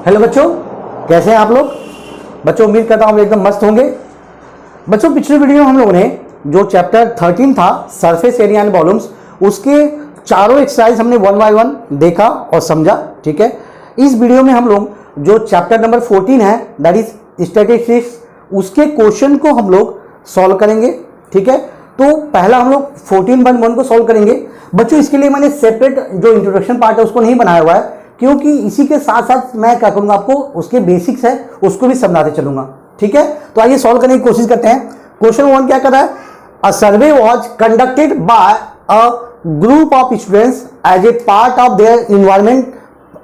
Hello बच्चों, कैसे हैं आप लोग? बच्चों उम्मीद करता हूँ एकदम मस्त होंगे। बच्चों पिछले वीडियो में हम लोगों ने जो चैप्टर 13 था सरफेस एरिया एंड वॉल्यूम्स, उसके चारों एक्सरसाइज हमने वन बाय वन देखा और समझा। ठीक है, इस वीडियो में हम लोग जो चैप्टर नंबर 14 है दैट इज स्टैटिस्टिक्स, उसके क्वेश्चन को हम लोग सॉल्व करेंगे। ठीक है, तो पहला हम लोग 14.1 को सॉल्व करेंगे। बच्चों इसके लिए मैंने सेपरेट जो इंट्रोडक्शन पार्ट है उसको नहीं बनाया हुआ है, क्योंकि इसी के साथ साथ मैं क्या करूंगा, आपको उसके बेसिक्स है उसको भी समझाते चलूंगा। ठीक है, तो आइए सॉल्व करने की कोशिश करते हैं। क्वेश्चन 1 क्या कर रहा है? A survey was conducted by a group of students as a part of their environment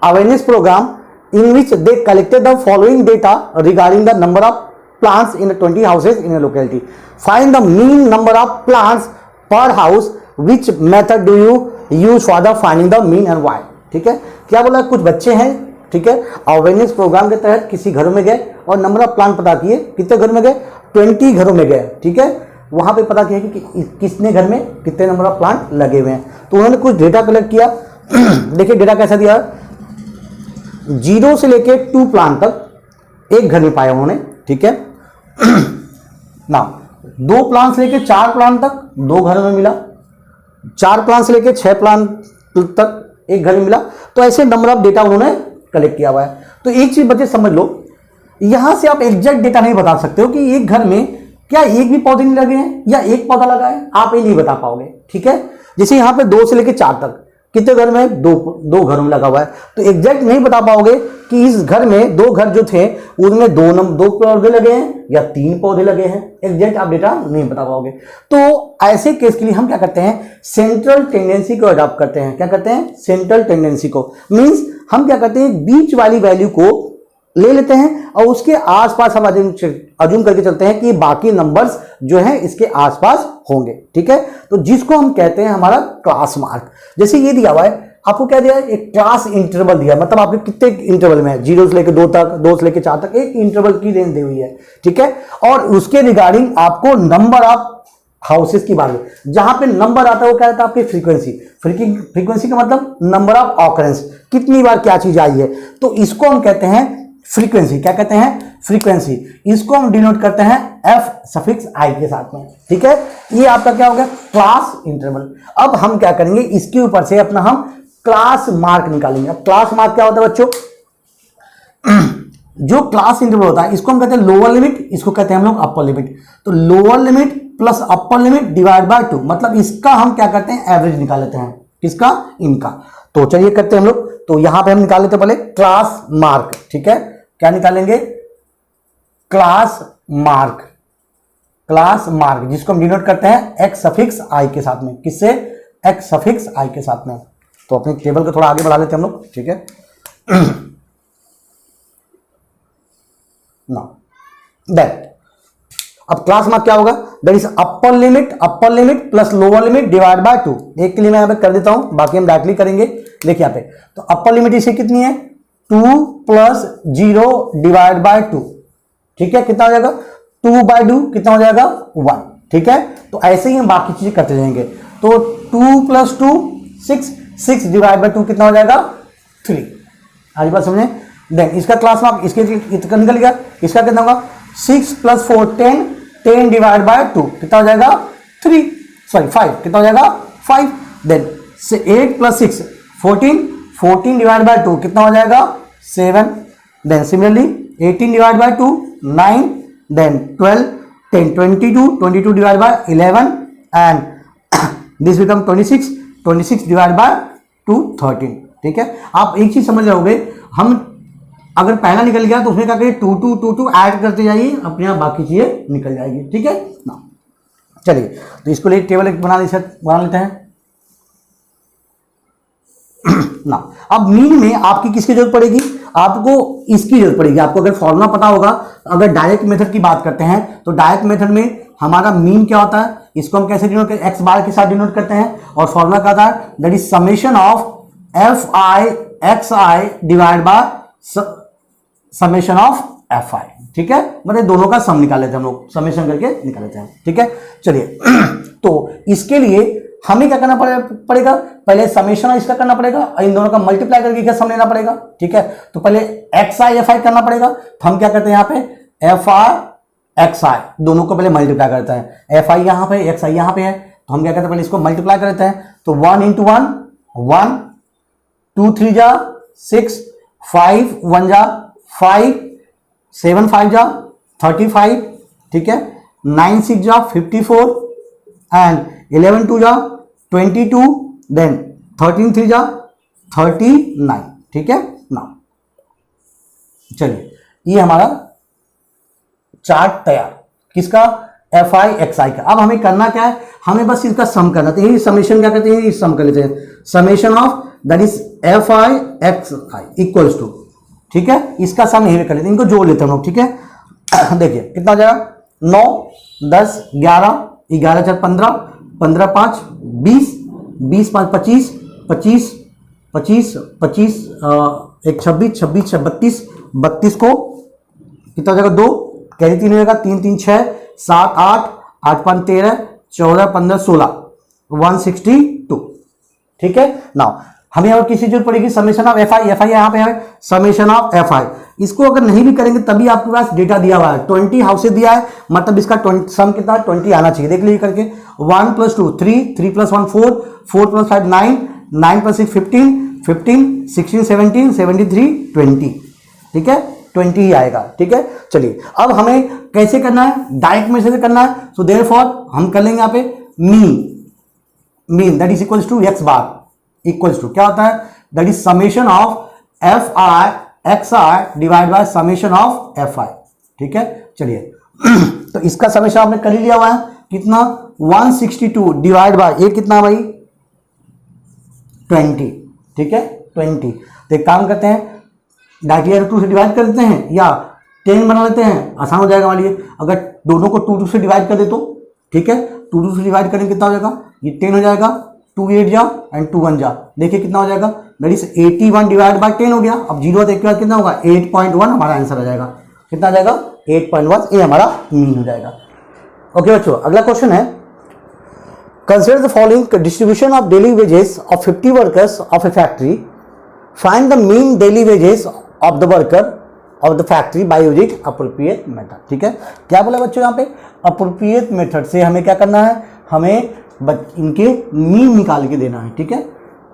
awareness program in which they collected the following data regarding the number of plants in 20 houses in a locality. Find the mean number of plants per house. Which method do you use for the finding the mean and why? ठीक है, क्या बोला? कुछ बच्चे हैं, ठीक है, awareness programme के तहत किसी घरों में गए और नंबर ऑफ प्लांट पता किए। कितने घरों में गए? 20 घरों में गए। ठीक है, वहां पे पता किया कि किसने घर में कितने नंबर ऑफ प्लांट लगे हुए हैं। तो उन्होंने कुछ डेटा कलेक्ट किया। देखिए डेटा कैसा दिया, 0 से लेके 2 प्लांट तक एक घर में पाया उन्होंने। ठीक है ना, 2 प्लांट से लेके 4 प्लांट तक 2 घरों में मिला, 4 प्लांट से लेके 6 प्लांट तक एक घर में मिला। तो ऐसे नंबर ऑफ डेटा उन्होंने कलेक्ट किया हुआ है। तो एक चीज बच्चे समझ लो, यहां से आप एग्जैक्ट डेटा नहीं बता सकते हो कि एक घर में क्या एक भी पौधे नहीं लगे हैं या एक पौधा लगा है, आप ये नहीं बता पाओगे। ठीक है, जैसे यहां पे 2 से लेके 4 तक कितने घर में? 2 घरों में लगा हुआ है। तो एग्जैक्ट नहीं बता पाओगे कि इस घर में 2 घर जो थे उनमें 2 पौधे लगे हैं या 3 पौधे लगे हैं। एग्जैक्ट आप डेटा नहीं बता पाओगे। तो ऐसे केस के लिए हम क्या करते हैं? सेंट्रल टेंडेंसी को अडॉप्ट करते हैं। क्या करते हैं? सेंट्रल टेंडेंसी को। मींस हम क्या करते हैं, बीच वाली वैल्यू को ले लेते हैं और उसके आसपास हम अज्यूम करके चलते हैं कि बाकी नंबर्स जो हैं इसके आसपास होंगे। ठीक है, तो जिसको हम कहते हैं हमारा क्लास मार्क। जैसे ये दिया हुआ है, आपको क्या दिया है? एक क्लास इंटरवल दिया, मतलब आपके कितने इंटरवल में है? 0 से लेकर 2 तक, 2 से लेकर 4 तक एक इंटरवल की रेंज दी हुई है। ठीक है, और उसके रिगार्डिंग आपको नंबर ऑफ हाउसेस की बात है। जहां पे नंबर आता है वो क्या रहता है? आपकी फ्रीक्वेंसी। फ्रीक्वेंसी का मतलब नंबर ऑफ ऑकरेंस, कितनी बार क्या चीज आई है। तो इसको हम कहते हैं फ्रीक्वेंसी। क्या कहते हैं? फ्रीक्वेंसी। इसको हम डिनोट करते हैं एफ सफिक्स आई के साथ में। ठीक है, ये आपका क्या हो गया? Class interval. अब हम क्या करेंगे, इसके ऊपर से अपना हम क्लास मार्क निकालेंगे। अब क्लास मार्क क्या होता है बच्चों? जो क्लास इंटरवल होता है इसको हम कहते हैं लोअर लिमिट, इसको कहते हैं हम लोग अपर लिमिट। तो lower limit plus upper limit divide by 2, मतलब इसका हम क्या करते हैं? एवरेज निकाल लेते हैं। किसका? इनका। तो चलिए करते हैं हम लोग। तो यहां पे हम निकाल लेते हैं पहले क्लास मार्क। ठीक है, क्या निकालेंगे? Class mark. क्लास मार्क जिसको हम डिनोट करते हैं एक्स सफिक्स आई के साथ में। किससे? एक्स सफिक्स आई के साथ में। तो अपने टेबल को थोड़ा आगे बढ़ा लेते हैं हम लोग। ठीक है, ना दैट अब क्लास मार्क क्या होगा? That is upper limit plus lower limit divide by 2। एक के लिए मैं यहां पे कर देता हूं, बाकी हम डायरेक्टली करेंगे। देखिए यहां पे तो अपर लिमिट इसे कितनी है? 2 प्लस 0 डिवाइड बाय 2। ठीक है, कितना हो जाएगा? 2 बाय 2 कितना हो जाएगा? 1। ठीक है, तो ऐसे ही हम बाकी चीजें करते जाएंगे। तो 2 प्लस 2 6 डिवाइड बाय 2 कितना हो जाएगा? 3। आज बात समझे? देन इसका क्लास मार्क इसके निकल गया। इसका कितना होगा? 6 प्लस 4 10 डिवाइड बाय 2 कितना हो जाएगा? 5। कितना हो जाएगा? 5। देन 8 प्लस 6 14 डिवाइड बाय 2 कितना हो जाएगा? 7। Then similarly 18 divide by 2 9। Then 12 10 22 divide by 11 and this become 26 divide by 2 13। ठीक है, आप एक चीज समझ रहोगे, हम अगर पहला निकल गया तो उसमें क्या करिए? 2 ऐड करते जाइए, अपने आप बाकी चीजें निकल जाएगी। ठीक है ना, चलिए तो इसको लिए टेबल बना लेते हैं ना। अब मीन में आपकी किसकी जरूरत पड़ेगी? आपको इसकी जरूरत पड़ेगी। आपको अगर फॉर्मूला पता होगा, अगर डायरेक्ट मेथड की बात करते हैं तो डायरेक्ट मेथड में हमारा मीन क्या होता है? इसको हम कैसे डिनोट करते हैं? एक्स बार के साथ डिनोट करते हैं और फॉर्मूला क्या होता है? That is summation of F I X I divide by summation of F I. ठीक है, मतलब दोनों का सम निकाल लेते हैं हम लोग, समेशन करके निकाल लेते हैं। ठीक है, चलिए तो इसके लिए हमें क्या करना पड़ेगा, पहले समेशन इसका करना पड़ेगा और इन दोनों का मल्टीप्लाई करके क्या सम लेना पड़ेगा, ठीक है। तो पहले एक्स आई एफ आई करना पड़ेगा, तो हम क्या करते हैं यहाँ पे एफ आर एक्स आई दोनों को पहले मल्टीप्लाई करते हैं, एफ आई यहाँ पे एक्स आई यहाँ पे है, तो हम क्या करते हैं पहले इसको मल्टीप्लाई करते हैं। तो 1 इंटू 1 1, 2 3 जा 6, 5 1 जा 5, 7 5 जा 35, ठीक है, 9 6 जा 54 एंड 11 2 जा 22, देन 13 3 जा 39, ठीक है ना। चलिए ये हमारा चार्ट तैयार किसका, एफ आई एक्स आई का। अब हमें करना क्या है, हमें बस इसका सम करना, तो यही समेशन क्या करते हैं, सम कर लेते हैं, summation of that is F I X I equals to, ठीक है, इसका सम यही कर लेते हैं, इनको जोड़ लेते हैं हम लोग, ठीक है। देखिए कितना हो जाएगा, 9 10 11 11 4 15 15 5 20 20 5 25 25 25 25 एक 26 26 32 32 को कितना हो जाएगा, 2 कैरी 3 हो जाएगा, 3 3 6 7 8 8 5 13 14 15 16 162, ठीक है। नाउ हमें और किसी जरूरत पड़ेगी समेशन ऑफ एफ आई यहाँ पे है समेशन ऑफ एफ आई, इसको अगर नहीं भी करेंगे तभी आपके पास डेटा दिया हुआ है, 20 हाउसेज दिया है, मतलब इसका सम कितना 20 आना चाहिए, देख लीजिए करके, 1 + 2 3 3 + 1 4 4 + 5 9 9 + 6 15 15 16 17 73 20, ठीक है, 20 ही आएगा, ठीक है। चलिए अब हमें कैसे करना है, डायरेक्ट मेथड से करना है, सो देयरफॉर हम कर लेंगे यहाँ पे mean that is equals to X bar equals to क्या होता है, that is summation of F I X I divide by summation of F I, ठीक है। चलिए तो इसका समेशन आपने कर ही लिया हुआ है, कितना 162 डिवाइड बाय ये कितना भाई 20, ठीक है 20। तो एक काम करते हैं डायरेक्टली 2 से डिवाइड कर देते हैं या 10 बना लेते हैं, आसान हो जाएगा हमारे लिए, अगर दोनों को 2 2 से डिवाइड कर दे तो, ठीक है, 2 2 से डिवाइड करेंगे कितना हो जाएगा, ये 10 हो जाएगा, 2 8 जा एंड 2 1 जा, देखिए कितना हो जाएगा, दैट इज 81 डिवाइड बाय 10 हो गया। अब 0 एक के बाद कितना होगा 8.1, हमारा आंसर आ जाएगा, कितना आ जाएगा 8.1, ये हमारा मीन हो जाएगा। ओके बच्चों, अगला क्वेश्चन है, consider the following distribution of daily wages of 50 workers of A factory, find the mean daily wages of the worker of the factory by using appropriate method, ठीक है। क्या बोला बच्चों यहाँ पे, अप्रोप्रिएट मेथड से हमें क्या करना है, हमें इनके मीन निकाल के देना है, ठीक है।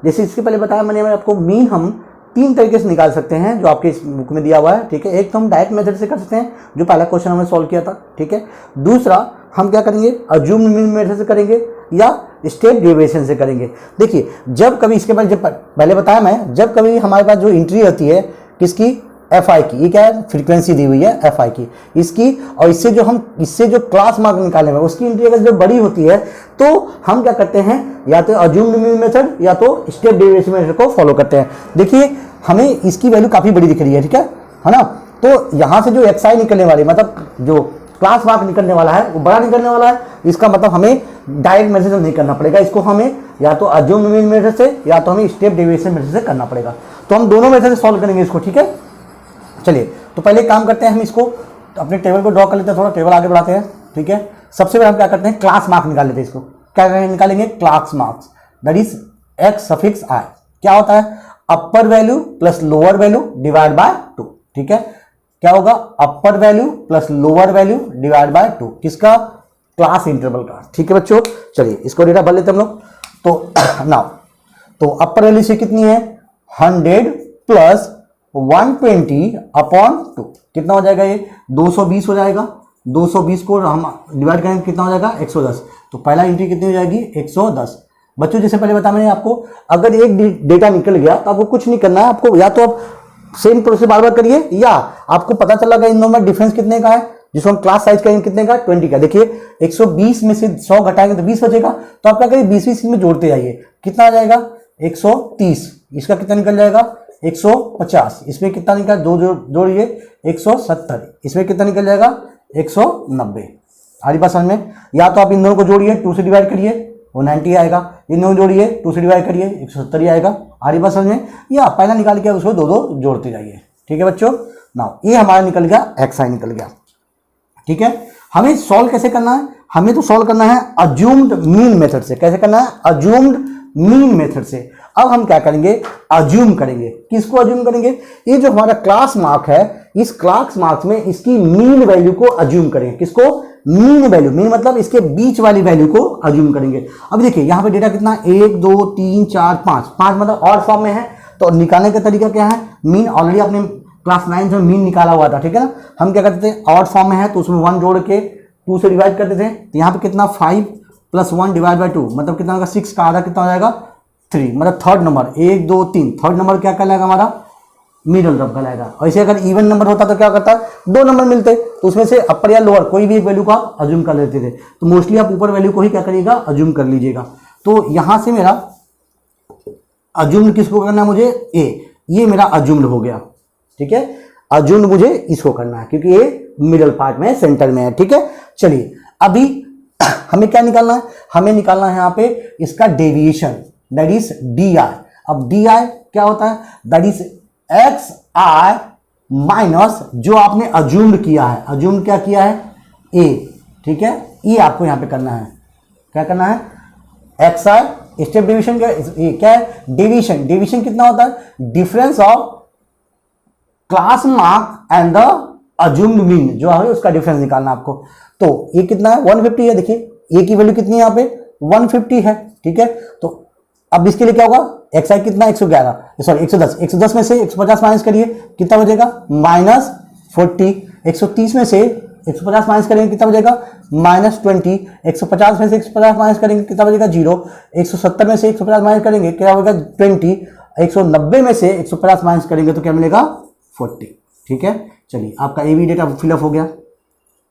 जैसे इसके पहले बताया मैंने आपको, मीन हम 3 तरीके से निकाल सकते हैं जो आपके इस बुक में दिया हुआ है, ठीक है। एक तो हम डायरेक्ट मेथड से कर सकते हैं, जो पहला क्वेश्चन हमने सॉल्व किया था, ठीक है। दूसरा हम क्या करेंगे, अज्यूम्ड मीन मेथड से करेंगे या स्टेप डेविएशन से करेंगे। देखिए जब कभी इसके बाद, जब पहले बताया मैं, जब कभी हमारे पास जो एंट्री होती है किसकी, एफ आई की, ये क्या है फ्रीक्वेंसी दी हुई है एफ आई की इसकी, और इससे जो क्लास मार्क निकाले हुए उसकी एंट्री अगर जो बड़ी होती है तो हम क्या करते हैं, या तो अज्यूम्ड मीन मेथड या तो स्टेप डेविएशन मेथड को फॉलो करते हैं। देखिए हमें इसकी वैल्यू काफी बड़ी दिख रही है, ठीक है ना। तो यहाँ से जो एक्स आई निकलने वाली, मतलब जो क्लास मार्क निकलने वाला है वो बड़ा निकलने वाला है, इसका मतलब हमें डायरेक्ट मेथड से नहीं करना पड़ेगा, इसको हमें या तो अज्यूम्ड मीन मेथड से या तो हमें स्टेप डेविएशन मेथड से करना पड़ेगा। तो हम दोनों मेथड से सॉल्व करेंगे इसको, ठीक है। चलिए तो पहले काम करते हैं, हम इसको अपने टेबल को ड्रॉ कर लेते हैं, थोड़ा टेबल आगे बढ़ाते हैं, ठीक है। सबसे पहले हम क्या करते हैं, क्लास मार्क निकाल लेते हैं, इसको क्या निकालेंगे, class marks, that is X suffix I, क्या होता है upper value plus lower value divide by 2, ठीक है। क्या होगा, upper value plus lower value divide by 2, किसका, क्लास इंटरवल का, ठीक है बच्चों। चलिए इसको डेटा भर लेते हैं हम लोग। तो नाउ तो अपर वैल्यू से कितनी है 100 प्लस 120 अपॉन 2, कितना हो जाएगा, ये 220 हो जाएगा। 220 को हम डिवाइड करेंगे कितना हो जाएगा 110, तो पहला एंट्री कितनी हो जाएगी 110। बच्चों जैसे पहले बताया मैंने आपको, अगर एक डेटा निकल गया तो आपको कुछ नहीं करना है, आपको या तो आप सेम प्रोसेस बार बार करिए या आपको पता चला इन दोनों में डिफरेंस कितने का है, जिसको हम क्लास साइज करेंगे कितने का 20 का। देखिए 120 में से 100 घटाएंगे तो 20 बचेगा, तो आप क्या करिए 20 में जोड़ते जाइए, कितना आ जाएगा 130, इसका कितना निकल जाएगा 150, इसमें कितना निकला, दो जोड़िए 170, इसमें कितना निकल जाएगा 190। हमारी बात समझ में, या तो आप इन दोनों को जोड़िए 2 से डिवाइड करिए वो 90 आएगा, इन दोनों जोड़िए 2 से डिवाइड करिए 170 ही आएगा। हमारी बात समझ में, या पहला निकाल के उसको 2 जोड़ते जाइए, ठीक है बच्चों। नाउ ये हमारा निकल गया एक्स आई निकल गया, ठीक है। हमें सॉल्व कैसे करना है, हमें तो सॉल्व करना है अज्यूम्ड मीन मेथड से। कैसे करना है? अज्यूम्ड मीन मेथड से। अब हम क्या करेंगे? अज्यूम करेंगे। किसको अज्यूम करेंगे? ये जो हमारा क्लास मार्क है, इस क्लास मार्क्स में इसकी मीन वैल्यू को अज्यूम करेंगे। किसको? Mean value. मीन मतलब इसके बीच वाली वैल्यू को अज्यूम करेंगे। अब देखिए यहाँ पे डेटा कितना, 1 2 3 4 5, 5 मतलब ऑड फॉर्म में है, तो निकालने का तरीका क्या है? मीन ऑलरेडी आपने क्लास 9 में मीन निकाला हुआ था, ठीक है ना। हम क्या करते थे? ऑड फॉर्म में है तो उसमें 1 जोड़ के 2 से डिवाइड करते थे। तो यहाँ पे कितना, 5 + 1 डिवाइड बाई 2 मतलब कितना होगा? 6 का आधा कितना हो जाएगा? 3, मतलब थर्ड नंबर। 1 2 3 थर्ड नंबर क्या कहलाएगा हमारा? मिडल टर्म कहलाएगा। ऐसे अगर इवन नंबर होता तो क्या करता? 2 नंबर मिलते तो उसमें से अपर या लोअर कोई भी एक वैल्यू को आप अज्यूम कर लेते थे। तो मोस्टली आप ऊपर वैल्यू को ही क्या करिएगा? अज्यूम कर लीजिएगा। तो यहां से मेरा अज्यूम्ड किसको करना है? मुझे ए, ये मेरा अज्यूम्ड हो गया, ठीक है। अज्यूम्ड मुझे इसको करना है क्योंकि ये मिडल पार्ट में, सेंटर में है, ठीक है। चलिए अभी हमें क्या निकालना है? हमें निकालना है यहाँ पे इसका डेविएशन, दैट इज डी आई। अब डी आई क्या होता है? That is X I minus जो आपने अज्यूम्ड किया है। अज्यूम्ड क्या किया है? ए, ठीक है। ये आपको यहाँ पे करना है। क्या करना है? एक्स आई स्टेप डिवीजन क्या है? डेविएशन। डेविएशन कितना होता है? Difference of class mark and the assumed mean जो है उसका डिफरेंस निकालना आपको। तो ये कितना है? 150 है। देखिए ए की वैल्यू कितनी है यहाँ पे? 150 है, ठीक है। तो अब इसके लिए क्या होगा? एक्स आई कितना? 111, सॉरी 110। 110 में से 150 माइनस करिए, कितना बचेगा? -40। 130 में से 150 माइनस करेंगे, कितना बचेगा? -20। 150 में से 150 माइनस करेंगे, कितना बचेगा? 0। 170 में से 150 माइनस करेंगे, क्या होगा? 20। 190 में से 150 माइनस करेंगे तो क्या मिलेगा? 40, ठीक है। चलिए आपका ए बी डेटा फिलअप हो गया,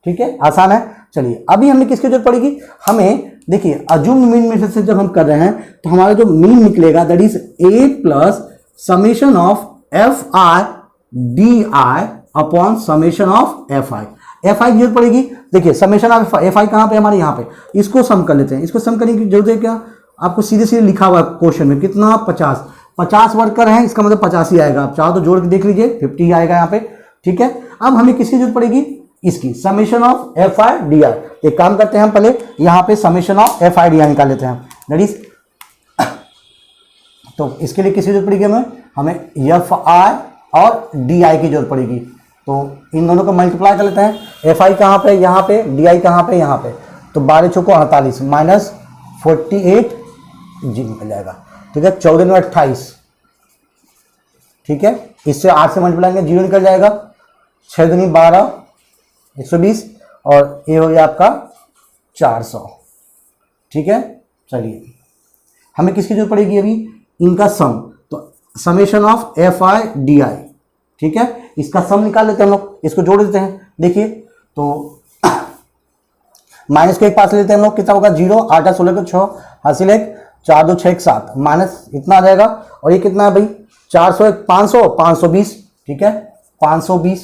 ठीक है, आसान है। चलिए अभी हमें किसकी जरूरत पड़ेगी? हमें देखिए अज्यूम्ड मीन मेथड से जब हम कर रहे हैं तो हमारा जो मीन निकलेगा that is A plus summation of F I D I upon summation of F I. F I की जरूरत पड़ेगी। देखिए समेशन ऑफ एफ आई कहाँ पे? हमारे यहाँ पे। इसको सम कर लेते हैं। इसको सम करने की जरूरत है क्या? आपको सीधे सीधे लिखा हुआ क्वेश्चन में कितना? 50 वर्कर हैं, इसका मतलब 50 ही आएगा। आप चाहो तो जोड़ के देख लीजिए, 50 आएगा यहाँ पे, ठीक है। अब हमें किसकी जरूरत पड़ेगी? इसकी, summation of F I D आई। एक काम करते हैं हम पहले यहाँ पे summation of F I D आई निकाल लेते हैं, दैट इज। तो इसके लिए किसकी जरूरत पड़ेगी? हमें एफ आई और डी आई की जरूरत पड़ेगी। तो इन दोनों को मल्टीप्लाई कर लेते हैं। एफ आई कहाँ पे? यहाँ पे। डी आई कहाँ पे? यहाँ पे। तो 12 चौको 48 माइनस 48 जी निकल जाएगा, ठीक है। 14 में 28, ठीक है। इससे 8 से मल्टीप्लाई करेंगे, 0 निकल जाएगा। 6 दूनी 12, 120 और ये हो गया आपका 400, ठीक है। चलिए हमें किसकी जरूरत पड़ेगी अभी? इनका सम। तो summation of F I D आई, ठीक है। इसका सम निकाल लेते हैं हम लोग, इसको जोड़ देते हैं। देखिए तो माइनस को एक पास लेते हैं हम लोग, कितना होगा? 0। 8 16 को 6 हासिल 1, 4 2 6 7 माइनस इतना आ जाएगा। और ये कितना है भाई? 400 500 520, ठीक है। 520,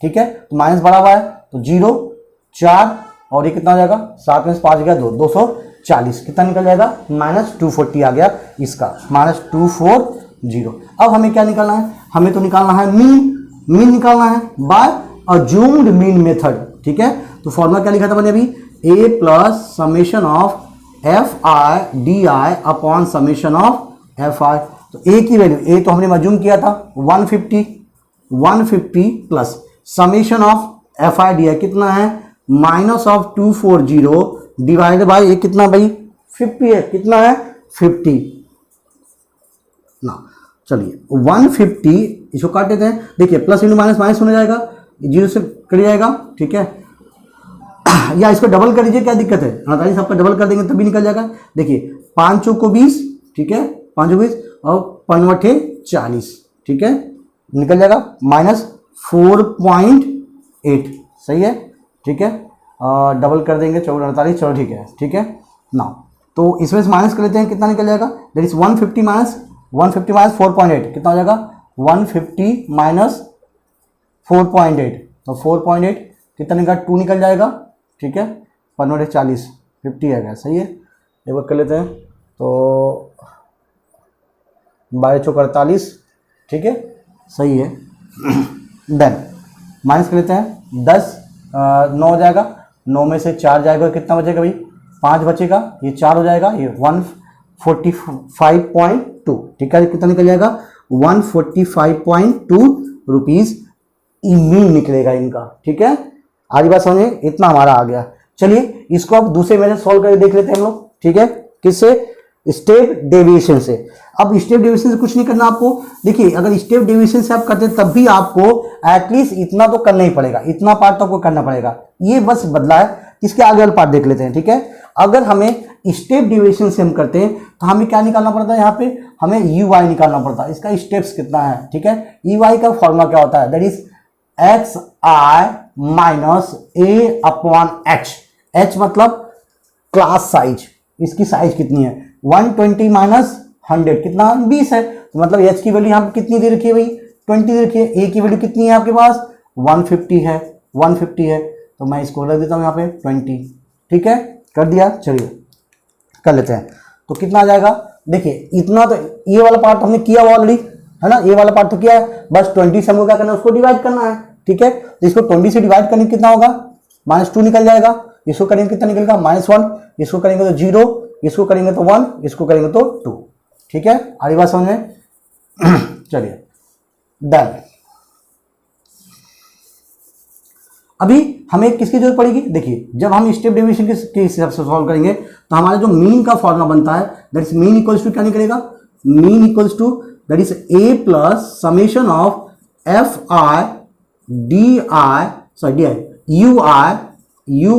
ठीक है। तो माइनस बढ़ा हुआ है तो 0 4 और ये कितना हो जाएगा? 7 में से 5 गया 2, 240। कितना निकल जाएगा? -240 आ गया इसका, -240। अब हमें क्या निकालना है? हमें तो निकालना है मीन। मीन निकालना है बाय अज्यूम्ड मीन मेथड, ठीक है। तो फॉर्मूला क्या लिखा था मैंने अभी? A plus summation of F I D I upon summation of F I. तो ए की वैल्यू, ए तो हमने अज्यूम किया था 150 plus summation of F I D आई कितना है? -240 डिवाइडेड बाय ये कितना भाई? 50 है। कितना है? 50 ना। चलिए 150 इसको काट देते हैं। देखिए प्लस इंटू माइनस माइनस होने जाएगा, 0 से कट जाएगा, ठीक है। या इसको डबल कर दीजिए, क्या दिक्कत है? 48 आपका डबल कर देंगे तभी निकल जाएगा। देखिए 5 चौको 20, ठीक है। 5 चौको 20 और 5 40, ठीक है, निकल जाएगा। -4.8 सही है, ठीक है। डबल कर देंगे 14 48, चलो ठीक है, ठीक है ना। तो इसमें से माइनस कर लेते हैं, कितना निकल जाएगा? दैट इज 150 माइनस 4.8 कितना हो जाएगा? 150 माइनस 4.8, तो 4.8 कितना निकल? 2 निकल जाएगा, ठीक है। 15 40 50 आ गया, सही है। एक बार कर लेते हैं तो 12 चौक 48, ठीक है, सही है। देन माइनस कर लेते हैं 10 9 हो जाएगा, 9 में से 4 जाएगा, कितना बचेगा भाई, 5 बचेगा, ये 4 हो जाएगा, ये 145.2, ठीक है, कितना निकल जाएगा 145.2 रुपीज मीन निकलेगा इनका, ठीक है। आगे बात समझे, इतना हमारा आ गया। चलिए इसको अब दूसरे मेथड सॉल्व करके देख लेते हैं हम लोग, ठीक है, किससे, स्टेप डेविएशन से। अब स्टेप डेविएशन से कुछ नहीं करना आपको, देखिए अगर स्टेप डेविएशन से आप करते हैं तब भी आपको एटलीस्ट इतना तो करना ही पड़ेगा, इतना पार्ट तो आपको करना पड़ेगा, ये बस बदला है। इसके आगे वाला पार्ट देख लेते हैं, ठीक है। अगर हमें स्टेप डेविएशन से हम करते हैं तो हमें क्या निकालना पड़ता है, यहाँ पे हमें यू वाई निकालना पड़ता है, इसका स्टेप्स कितना है, ठीक है। यू वाई का फॉर्मूला क्या होता है, that is X I minus A upon H. H मतलब क्लास साइज, इसकी साइज कितनी है 120 माइनस 100 कितना 20 है, तो मतलब एच की वैल्यू यहाँ पे कितनी दे रखी है भाई 20 दे रखी है। ए की वैल्यू कितनी है आपके पास 150 है, 150 है, तो मैं इसको रख देता हूँ यहाँ पे 20, ठीक है, कर दिया। चलिए कर लेते हैं, तो कितना आ जाएगा, देखिए इतना तो ये वाला पार्ट हमने किया हुआ ऑलरेडी है ना, ये वाला पार्ट तो किया है, बस 20 से हमको क्या करना है, उसको डिवाइड करना है, ठीक है। तो इसको 20 से डिवाइड करने कितना होगा, -2 निकल जाएगा, इसको करेंगे कितना निकलेगा -1, इसको करेंगे तो 0, इसको करेंगे तो 1, इसको करेंगे तो 2, ठीक है। आगे बात समझ में चलिए डन। अभी हमें किसकी जरूरत पड़ेगी, देखिए जब हम स्टेप डेविएशन के हिसाब से सॉल्व करेंगे तो हमारा जो मीन का फॉर्मूला बनता है that is mean equals to क्या निकलेगा, mean equals to that is A plus summation of F I D I sorry U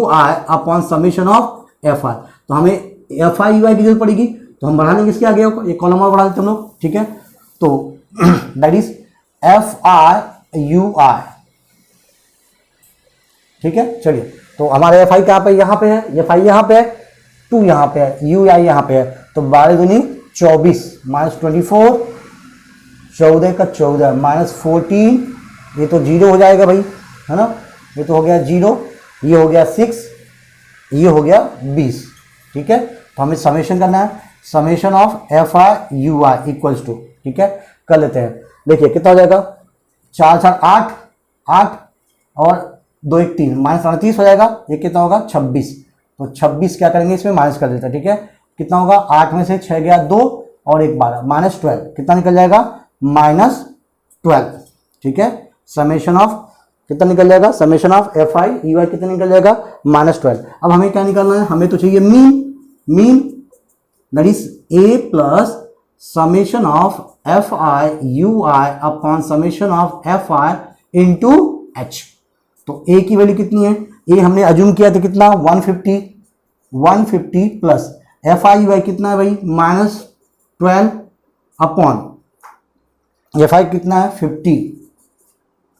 I upon summation of F I. तो हमें एफ आई यू आई की जरूरत पड़ेगी, तो हम बढ़ाने किसके आगे एक कॉलम और बढ़ा देते हम लोग, ठीक है। तो that is F I U I, ठीक है। चलिए तो हमारे एफ आई कहाँ पे, यहाँ पे है, एफ आई यहाँ पे है, 2 यहाँ पे है, यू आई यहाँ पे है, तो 12 दूनी 24 -24, 14 का 14 -14, ये तो 0 हो जाएगा भाई, है ना, ये तो हो गया 0, ये हो गया 6, ये हो गया 20, ठीक है। तो हमें समेशन करना है, summation of F I U I equals to, ठीक है, कर लेते हैं। देखिए कितना हो जाएगा 4 4 8 8 और 2 1 3 -38 हो जाएगा, ये कितना होगा 26, तो 26 क्या करेंगे इसमें माइनस कर देते हैं, ठीक है। कितना होगा 8 में से 6 गया 2 और 1 12 -12, कितना निकल जाएगा -12, ठीक है। समेशन ऑफ कितना निकल जाएगा, summation of F I U I कितना निकल जाएगा -12। अब हमें क्या निकालना है, हमें तो चाहिए mean that is A plus summation of F I U I upon summation of F I into H. तो ए की वैल्यू कितनी है, ए हमने अज्यूम किया था कितना 150 plus F I U I कितना है भाई -12 अपॉन एफ आई कितना है 50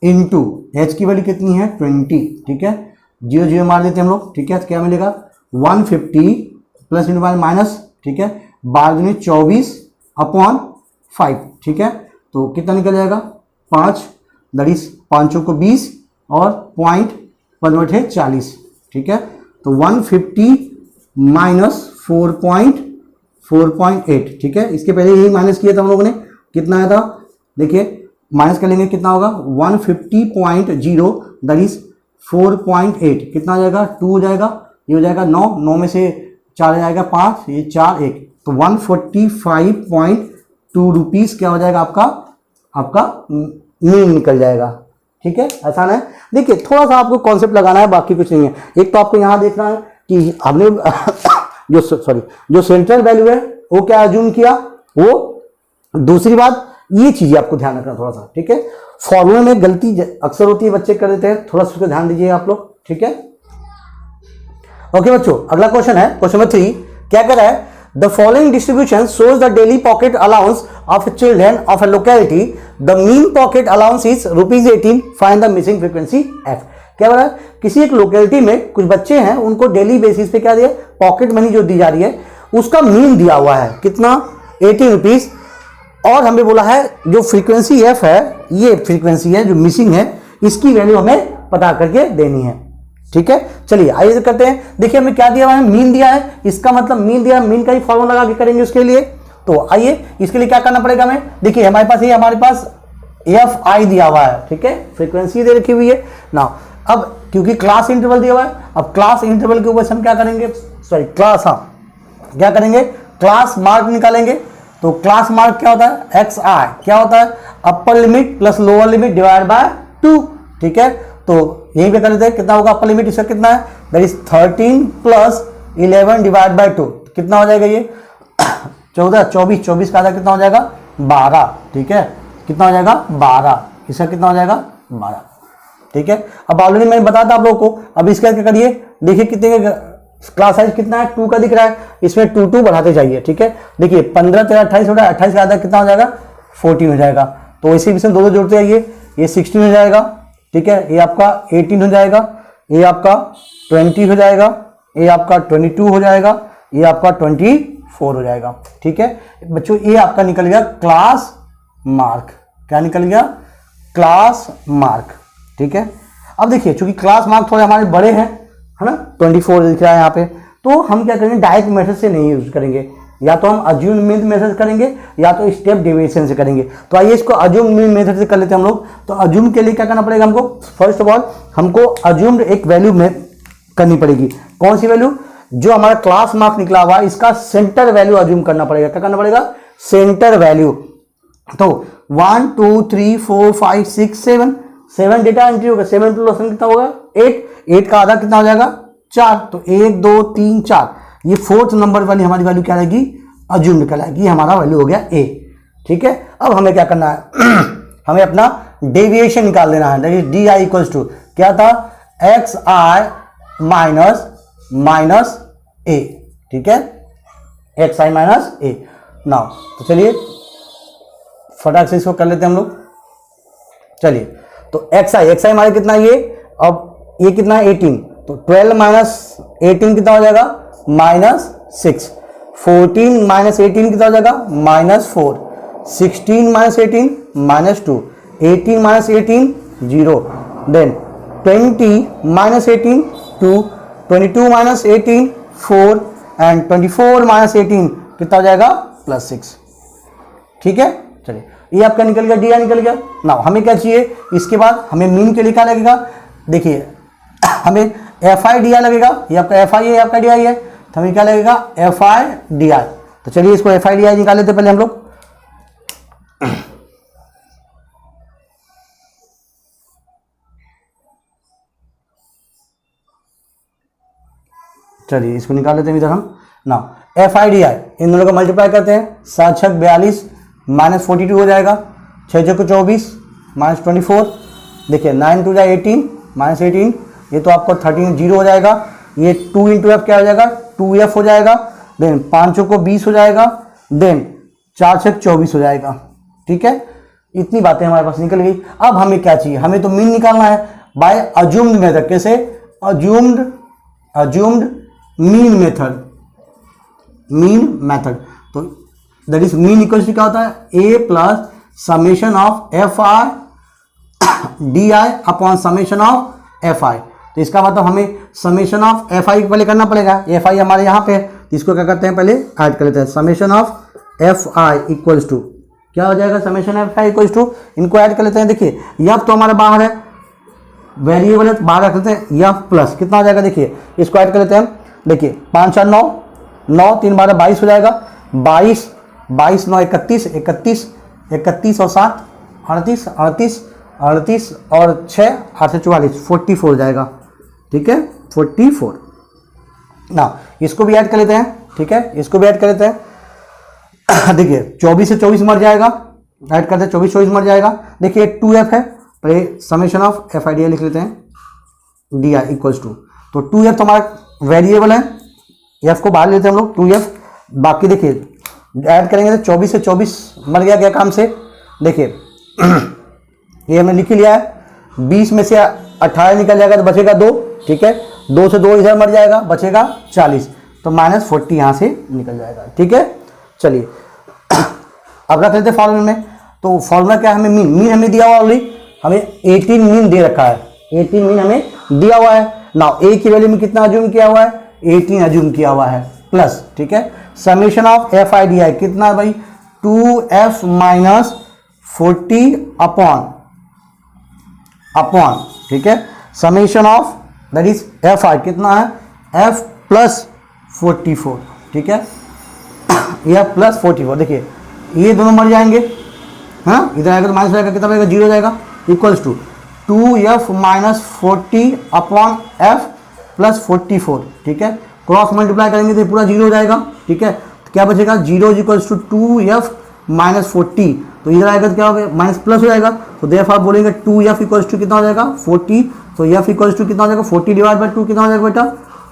इंटू एच की वैल्यू कितनी है 20, ठीक है। 0 0 मार देते हैं हम लोग, ठीक है। तो क्या मिलेगा 150 प्लस इंटू माइनस, ठीक है, 12 24 अपॉन 5, ठीक है। तो कितना निकल जाएगा 5, दैट इज 5 को 20 और पॉइंट 5 है 40, ठीक है। तो 150 माइनस 4.8, ठीक है। इसके पहले यही माइनस किया था हम लोगों ने, कितना आया था देखिए, माइनस कर लेंगे कितना होगा 150.0 दैट इज 4.8, कितना आ जाएगा 2 हो जाएगा, ये हो जाएगा 9 में से 4 आ जाएगा 5, ये 4 1, तो 145.2 रुपीज क्या हो जाएगा आपका मीन निकल जाएगा, ठीक है। आसान है। देखिए थोड़ा सा आपको कॉन्सेप्ट लगाना है, बाकी कुछ नहीं है। एक तो आपको यहाँ देखना है कि हमने जो सेंट्रल वैल्यू है वो क्या अज्यूम किया, वो दूसरी बात ये चीजें आपको ध्यान रखना थोड़ा सा, ठीक है। फॉर्मूले में गलती अक्सर होती है, बच्चे कर देते हैं, थोड़ा सा उसको ध्यान दीजिए आप लोग, ठीक है। ओके बच्चों, अगला क्वेश्चन है क्वेश्चन नंबर 3, क्या कह रहा है, the following distribution shows the daily pocket allowance of children of a locality, the mean pocket allowance is ₹18, find the missing frequency F. क्या बोला, किसी एक लोकेलिटी में कुछ बच्चे हैं, उनको डेली बेसिस पे क्या दिया, पॉकेट मनी जो दी जा रही है उसका मीन दिया हुआ है कितना 18 रुपीज, और हमें बोला है जो फ्रीक्वेंसी एफ है, ये फ्रीक्वेंसी है जो मिसिंग है, इसकी वैल्यू हमें पता करके देनी है, ठीक है। चलिए आइए करते हैं। देखिए हमें क्या दिया हुआ है, मीन दिया है, इसका मतलब मीन दिया है, मीन का ही फॉर्मूला लगा के करेंगे उसके लिए। तो आइए इसके लिए क्या करना पड़ेगा हमें, देखिए हमारे पास एफ आई दिया हुआ है, ठीक है, फ्रीक्वेंसी दे रखी हुई है ना। अब क्योंकि क्लास इंटरवल दिया हुआ है, अब क्लास इंटरवल के ऊपर हम क्या करेंगे, सॉरी क्लास, हाँ क्या करेंगे, क्लास मार्क निकालेंगे। तो क्लास मार्क क्या होता है, एक्स आई क्या होता है, upper limit plus lower limit divide by 2, ठीक है। तो यहीं पे कर लेते हैं, कितना होगा अपर लिमिट इसका कितना है, that is 13 plus 11 divide by 2, कितना हो जाएगा ये 14, 24 का आधा कितना हो जाएगा 12, ठीक है, कितना हो जाएगा 12, इसका कितना हो जाएगा 12, ठीक है। अब ऑलरेडी मैंने बताया था आप लोगों को, अब इसका क्या करिए, देखिए कितने क्लास साइज कितना है 2 का दिख रहा है, इसमें 2 बढ़ाते जाइए, ठीक है। देखिए 15 13 28 हो रहा है, 28 का आधा कितना हो जाएगा 14 हो जाएगा। तो इसी बीच में दो जोड़ते जाइए, ये 16 हो जाएगा, ठीक है, ये आपका 18 हो जाएगा, ये आपका 20 हो जाएगा, ये आपका 22 हो जाएगा, ये आपका 24 हो जाएगा, ठीक है बच्चों। ये आपका निकल गया क्लास मार्क, क्या निकल गया, क्लास मार्क, ठीक है। अब देखिए चूंकि क्लास मार्क थोड़े हमारे बड़े हैं, है ना, 24 दिख रहा है यहाँ पे, तो हम क्या करेंगे, डायरेक्ट मेथड से नहीं यूज करेंगे, या तो हम अज्यूम मीन मेथड करेंगे या तो स्टेप डेविएशन से करेंगे। तो आइए इसको अज्यूम मीन मेथड से कर लेते हैं हम लोग। तो अज्यूम के लिए क्या करना पड़ेगा हमको, फर्स्ट ऑफ ऑल हमको अज्यूम्ड एक वैल्यू में करनी पड़ेगी, कौन सी वैल्यू, जो हमारा क्लास मार्क निकला हुआ है इसका सेंटर वैल्यू अज्यूम करना पड़ेगा, क्या करना पड़ेगा, सेंटर वैल्यू। तो 1 2 3 4 5 6 7 डेटा एंट्री होगा, 7 प्लस कितना होगा 8 का आधा कितना हो जाएगा 4, तो 1 2 3 4, ये 4th नंबर वाली हमारी वैल्यू क्या रहेगी, अज्यूम कहलाएगी, ये हमारा वैल्यू हो गया ए, ठीक है। अब हमें क्या करना है हमें अपना डेविएशन निकाल देना है, that is D I equals to क्या था, एक्स आई माइनस ए, ठीक है, X I minus A. Now तो चलिए फटाक से इसको कर लेते हैं हम लोग, चलिए। तो एक्स आई हमारे कितना है ये, अब ये कितना है 18, तो 12 माइनस 18 कितना हो जाएगा -6, 14 माइनस 18 कितना हो जाएगा -4, 16 minus 18 -2, 18 minus 18 0, then 20 minus 18 2, 22 minus 18 4 and 24 minus 18 कितना हो जाएगा +6, ठीक है। चलिए ये आपका निकल गया, डी आई निकल गया। नाउ हमें क्या चाहिए, इसके बाद हमें मीन के लिए क्या लगेगा, देखिए हमें एफ आई डी आई लगेगा, ये आपका एफ आई है, ये आपका डी आई है, तो हमें क्या लगेगा एफ आई डी आई। तो चलिए इसको एफ आई डी आई निकाल लेते पहले हम लोग। चलिए इसको निकाल लेते हैं इधर हम। ना एफ आई डी आई इन दोनों का मल्टीप्लाई करते हैं, 7 6 42 -42 हो जाएगा, 6 6 24 -24, देखिए 9 2 18 -18, ये तो आपको 13 0 हो जाएगा, ये 2 इंटू एफ क्या हो जाएगा 2f हो जाएगा, देन 5 को 20 हो जाएगा, देन 4 6 24 हो जाएगा, ठीक है। इतनी बातें हमारे पास निकल गई। अब हमें क्या चाहिए, हमें तो मीन निकालना है बाय अज्यूम्ड मेथड, कैसे, अज्यूम्ड मीन मेथड। तो that is mean equal to क्या होता है, A plus summation of F I D I upon summation of F I. तो इसका मतलब हमें समेशन ऑफ एफ आई पहले करना पड़ेगा, एफ आई हमारे यहाँ पे है, तो इसको क्या करते हैं पहले ऐड कर लेते हैं, summation of F I equals to क्या हो जाएगा, summation F I equals to, इनको ऐड कर लेते हैं। देखिए यह तो हमारा बाहर है, वेरिएबल है तो बाहर रख लेते हैं, यह प्लस कितना हो जाएगा, देखिए इसको ऐड कर लेते हैं हम, देखिए 5 4 9 9 3 12 22 हो जाएगा, 22 9 31 31 31 और 7 38 38 38 और 6 8 से 44 44 हो जाएगा, ठीक है 44। ना इसको भी ऐड कर लेते हैं, ठीक है, इसको भी ऐड कर लेते हैं। देखिए 24 से 24 मर जाएगा, ऐड करते हैं 24 24 मर जाएगा। देखिए 2f है, पहले summation of F I D आई लिख लेते हैं, डी आई इक्वल्स टू, तो 2f तो हमारा वेरिएबल है, f को बाहर लेते हैं हम लोग 2f, बाकी देखिए ऐड करेंगे तो 24 से 24 मर गया क्या काम से, देखिए ये हमने लिख लिया है, 20 में से 18 निकल जाएगा तो बचेगा 2, ठीक है, 2 से 2 इधर मर जाएगा, बचेगा 40, तो -40 यहाँ से निकल जाएगा, ठीक है। चलिए अब रख लेते हैं फॉर्मूला में। तो फॉर्मूला क्या है, हमें मीन हमें दिया हुआ ऑलरेडी, हमें 18 मीन दे रखा है, 18 मीन हमें दिया हुआ है। नाउ ए की वैल्यू में कितना अज्यूम किया हुआ है, 18 अज्यूम किया हुआ है प्लस, ठीक है, summation of F I D आई कितना भाई 2f माइनस 40 अपॉन, ठीक है, summation of that is F आई कितना है, एफ प्लस 44, ठीक है, एफ प्लस 44। देखिए ये दोनों मर जाएंगे, हाँ इधर आएगा तो माइनस आएगा, कितना आएगा, 0 जाएगा, equals to 2f minus 40 upon F plus 44, ठीक है। क्रॉस मल्टीप्लाई करेंगे तो पूरा 0 हो जाएगा, ठीक है। तो क्या बचेगा, 0 इक्वल्स टू 2f माइनस 40, तो इधर आएगा तो क्या होगा, माइनस प्लस हो जाएगा, तो देयरफॉर आप बोलेंगे 2f इक्वल्स टू कितना हो जाएगा, 40, तो f इक्वल्स टू कितना हो जाएगा, 40 डिवाइड बाई 2 कितना हो जाएगा बेटा,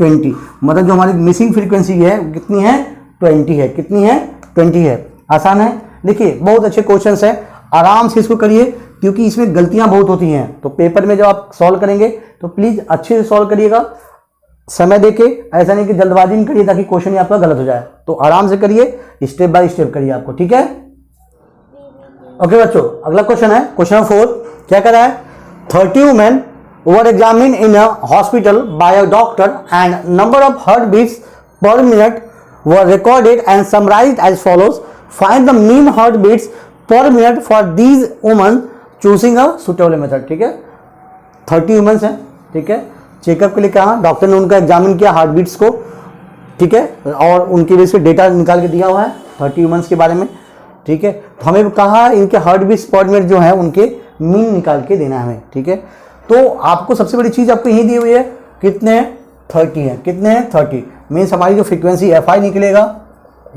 20। मतलब जो हमारी मिसिंग फ्रीक्वेंसी है कितनी है, 20 है, कितनी है, 20 है। आसान है, देखिए बहुत अच्छे क्वेश्चंस है, आराम से इसको करिए क्योंकि इसमें गलतियां बहुत होती हैं। तो पेपर में जब आप सॉल्व करेंगे तो प्लीज अच्छे से सॉल्व करिएगा, समय देके, ऐसा नहीं कि जल्दबाजी में करिए ताकि क्वेश्चन ही आपका गलत हो जाए। तो आराम से करिए, स्टेप बाय स्टेप करिए आपको, ठीक है। ओके बच्चों, अगला क्वेश्चन है क्वेश्चन 4। क्या कर रहा है, 30 women were examine in a hospital by a doctor and number of heart beats per minute were recorded and summarised as follows, find the mean heart beats per minute for these woman choosing a suitable method, ठीक है। 30 women's हैं, ठीक है, checkup के लिए कहा, doctor ने उनका एग्जामिन किया हार्ट बीट्स को, ठीक है, और उनके बेस पे डेटा निकाल के दिया हुआ है 30 वुमेन्स के बारे में, ठीक है। तो हमें कहा इनके हार्ट बीट्स पर मिनट जो है उनके मीन निकाल के देना है हमें, ठीक है। तो आपको सबसे बड़ी चीज आपको यही दी हुई है, कितने 30 है, कितने हैं 30, मीन्स हमारी जो फ्रीक्वेंसी एफ आई निकलेगा,